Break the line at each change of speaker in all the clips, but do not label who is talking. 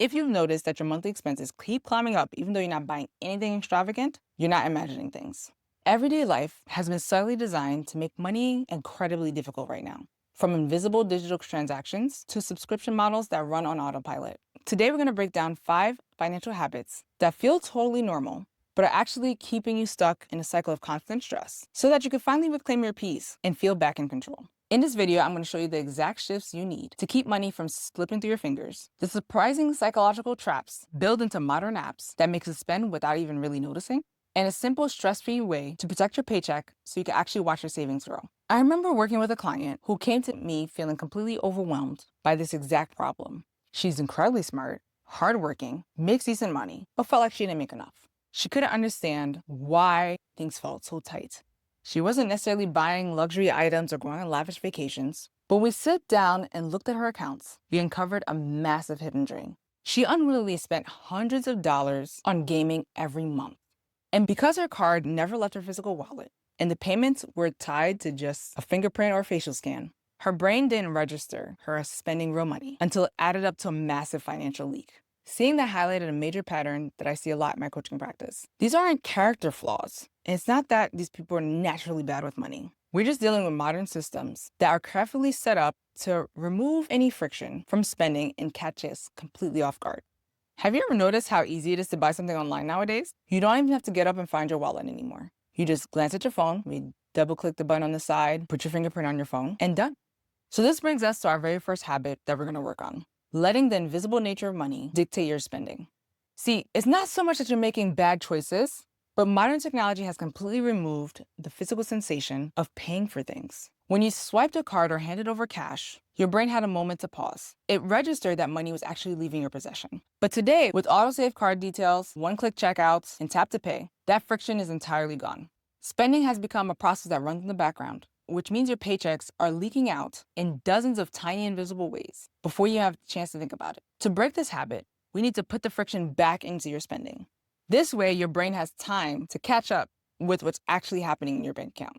If you've noticed that your monthly expenses keep climbing up even though you're not buying anything extravagant, you're not imagining things. Everyday life has been subtly designed to make money incredibly difficult right now. From invisible digital transactions to subscription models that run on autopilot. Today, we're going to break down 5 financial habits that feel totally normal, but are actually keeping you stuck in a cycle of constant stress so that you can finally reclaim your peace and feel back in control. In this video, I'm going to show you the exact shifts you need to keep money from slipping through your fingers, the surprising psychological traps built into modern apps that makes us spend without even really noticing, and a simple stress-free way to protect your paycheck so you can actually watch your savings grow. I remember working with a client who came to me feeling completely overwhelmed by this exact problem. She's incredibly smart, hardworking, makes decent money, but felt like she didn't make enough. She couldn't understand why things felt so tight. She wasn't necessarily buying luxury items or going on lavish vacations, but when we sat down and looked at her accounts, we uncovered a massive hidden drain. She unwillingly spent hundreds of dollars on gaming every month. And because her card never left her physical wallet, and the payments were tied to just a fingerprint or facial scan, her brain didn't register her as spending real money until it added up to a massive financial leak. Seeing that highlighted a major pattern that I see a lot in my coaching practice. These aren't character flaws. And it's not that these people are naturally bad with money. We're just dealing with modern systems that are carefully set up to remove any friction from spending and catch us completely off guard. Have you ever noticed how easy it is to buy something online nowadays? You don't even have to get up and find your wallet anymore. You just glance at your phone, maybe double click the button on the side, put your fingerprint on your phone, and done. So this brings us to our very first habit that we're going to work on. Letting the invisible nature of money dictate your spending. See, it's not so much that you're making bad choices, but modern technology has completely removed the physical sensation of paying for things. When you swiped a card or handed over cash, your brain had a moment to pause. It registered that money was actually leaving your possession. But today, with autosave card details, one-click checkouts, and tap to pay, that friction is entirely gone. Spending has become a process that runs in the background, which means your paychecks are leaking out in dozens of tiny invisible ways before you have a chance to think about it. To break this habit, we need to put the friction back into your spending. This way, your brain has time to catch up with what's actually happening in your bank account.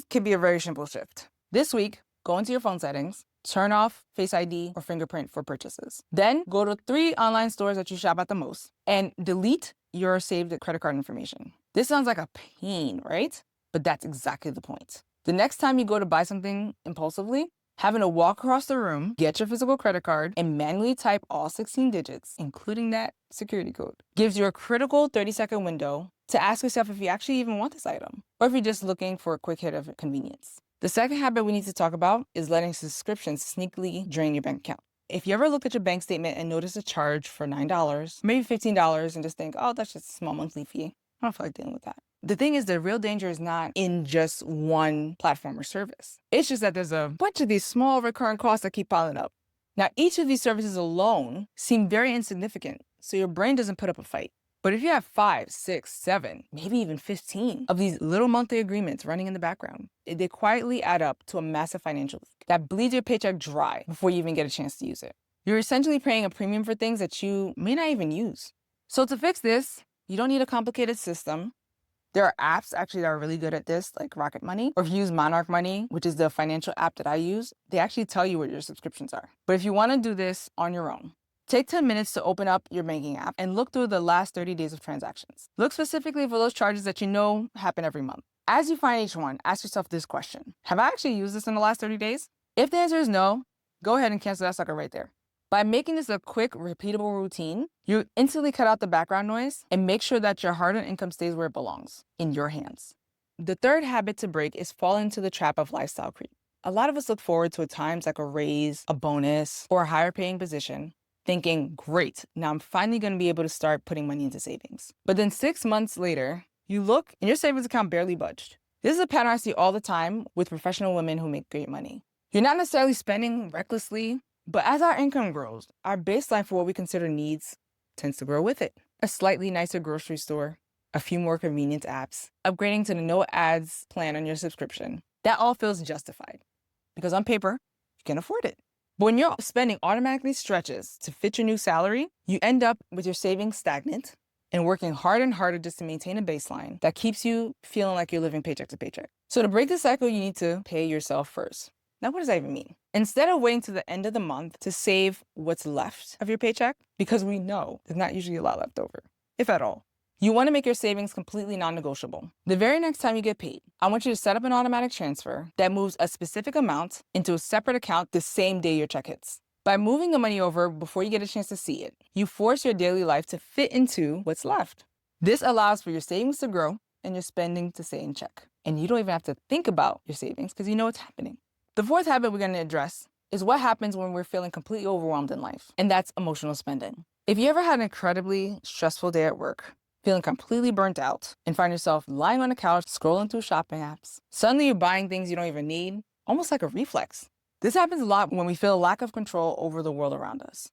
Can be a very simple shift. This week, go into your phone settings, turn off Face ID or fingerprint for purchases. Then go to 3 online stores that you shop at the most and delete your saved credit card information. This sounds like a pain, right? But that's exactly the point. The next time you go to buy something impulsively, having to walk across the room, get your physical credit card, and manually type all 16 digits, including that security code, gives you a critical 30-second window to ask yourself if you actually even want this item, or if you're just looking for a quick hit of convenience. The second habit we need to talk about is letting subscriptions sneakily drain your bank account. If you ever look at your bank statement and notice a charge for $9, maybe $15, and just think, oh, that's just a small monthly fee, I don't feel like dealing with that. The thing is, the real danger is not in just one platform or service. It's just that there's a bunch of these small recurring costs that keep piling up. Now, each of these services alone seem very insignificant, so your brain doesn't put up a fight. But if you have 5, 6, 7, maybe even 15 of these little monthly agreements running in the background, they quietly add up to a massive financial leak that bleeds your paycheck dry before you even get a chance to use it. You're essentially paying a premium for things that you may not even use. So to fix this, you don't need a complicated system. There are apps actually that are really good at this, like Rocket Money, or if you use Monarch Money, which is the financial app that I use, they actually tell you what your subscriptions are. But if you want to do this on your own, take 10 minutes to open up your banking app and look through the last 30 days of transactions. Look specifically for those charges that you know happen every month. As you find each one, ask yourself this question: have I actually used this in the last 30 days? If the answer is no, go ahead and cancel that sucker right there. By making this a quick, repeatable routine, you instantly cut out the background noise and make sure that your hard-earned income stays where it belongs, in your hands. The third habit to break is fall into the trap of lifestyle creep. A lot of us look forward to times like a raise, a bonus, or a higher paying position, thinking, great, now I'm finally going to be able to start putting money into savings. But then 6 months later, you look and your savings account barely budged. This is a pattern I see all the time with professional women who make great money. You're not necessarily spending recklessly, but as our income grows, our baseline for what we consider needs tends to grow with it. A slightly nicer grocery store, a few more convenience apps, upgrading to the no ads plan on your subscription. That all feels justified because on paper, you can afford it. But when your spending automatically stretches to fit your new salary, you end up with your savings stagnant and working harder and harder just to maintain a baseline that keeps you feeling like you're living paycheck to paycheck. So to break the cycle, you need to pay yourself first. Now, what does that even mean? Instead of waiting to the end of the month to save what's left of your paycheck, because we know there's not usually a lot left over, if at all, you want to make your savings completely non-negotiable. The very next time you get paid, I want you to set up an automatic transfer that moves a specific amount into a separate account the same day your check hits. By moving the money over before you get a chance to see it, you force your daily life to fit into what's left. This allows for your savings to grow and your spending to stay in check. And you don't even have to think about your savings because you know what's happening. The fourth habit we're going to address is what happens when we're feeling completely overwhelmed in life, and that's emotional spending. If you ever had an incredibly stressful day at work, feeling completely burnt out, and find yourself lying on the couch scrolling through shopping apps, suddenly you're buying things you don't even need, almost like a reflex. This happens a lot when we feel a lack of control over the world around us.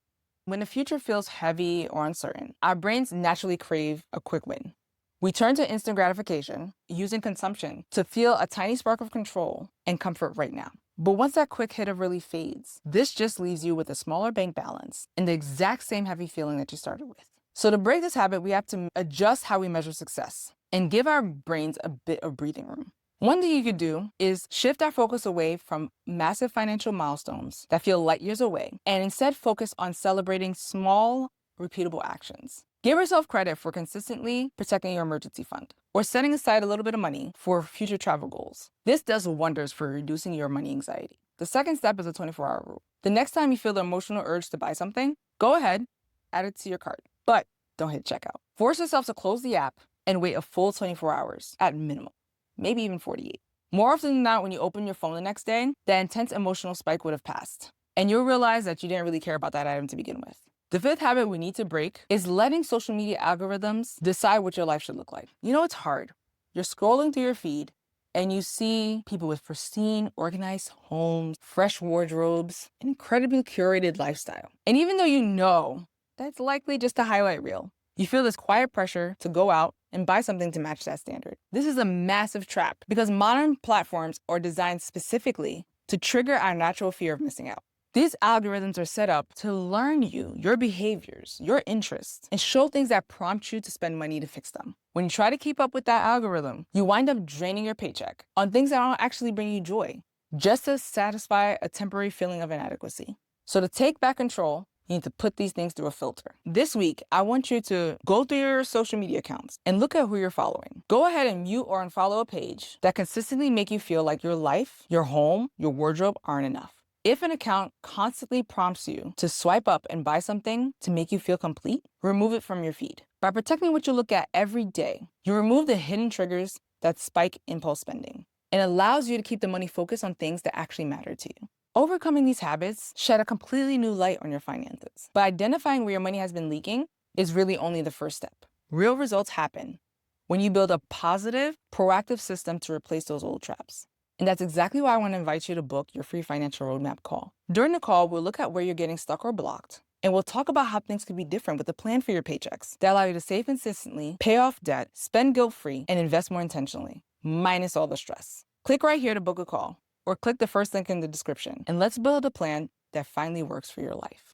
When the future feels heavy or uncertain, our brains naturally crave a quick win. We turn to instant gratification, using consumption to feel a tiny spark of control and comfort right now. But once that quick hit of relief fades, this just leaves you with a smaller bank balance and the exact same heavy feeling that you started with. So to break this habit, we have to adjust how we measure success and give our brains a bit of breathing room. One thing you could do is shift our focus away from massive financial milestones that feel light years away and instead focus on celebrating small, repeatable actions. Give yourself credit for consistently protecting your emergency fund or setting aside a little bit of money for future travel goals. This does wonders for reducing your money anxiety. The second step is a 24-hour rule. The next time you feel the emotional urge to buy something, go ahead, add it to your cart, but don't hit checkout. Force yourself to close the app and wait a full 24 hours at minimum, maybe even 48. More often than not, when you open your phone the next day, the intense emotional spike would have passed, and you'll realize that you didn't really care about that item to begin with. The fifth habit we need to break is letting social media algorithms decide what your life should look like. You know, it's hard. You're scrolling through your feed and you see people with pristine, organized homes, fresh wardrobes, an incredibly curated lifestyle. And even though you know that's likely just a highlight reel, you feel this quiet pressure to go out and buy something to match that standard. This is a massive trap because modern platforms are designed specifically to trigger our natural fear of missing out. These algorithms are set up to learn you, your behaviors, your interests, and show things that prompt you to spend money to fix them. When you try to keep up with that algorithm, you wind up draining your paycheck on things that don't actually bring you joy, just to satisfy a temporary feeling of inadequacy. So to take back control, you need to put these things through a filter. This week, I want you to go through your social media accounts and look at who you're following. Go ahead and mute or unfollow a page that consistently make you feel like your life, your home, your wardrobe aren't enough. If an account constantly prompts you to swipe up and buy something to make you feel complete, remove it from your feed. By protecting what you look at every day, you remove the hidden triggers that spike impulse spending and allows you to keep the money focused on things that actually matter to you. Overcoming these habits shed a completely new light on your finances. But identifying where your money has been leaking is really only the first step. Real results happen when you build a positive, proactive system to replace those old traps. And that's exactly why I want to invite you to book your free financial roadmap call. During the call, we'll look at where you're getting stuck or blocked, and we'll talk about how things could be different with a plan for your paychecks that allow you to save consistently, pay off debt, spend guilt-free, and invest more intentionally, minus all the stress. Click right here to book a call, or click the first link in the description, and let's build a plan that finally works for your life.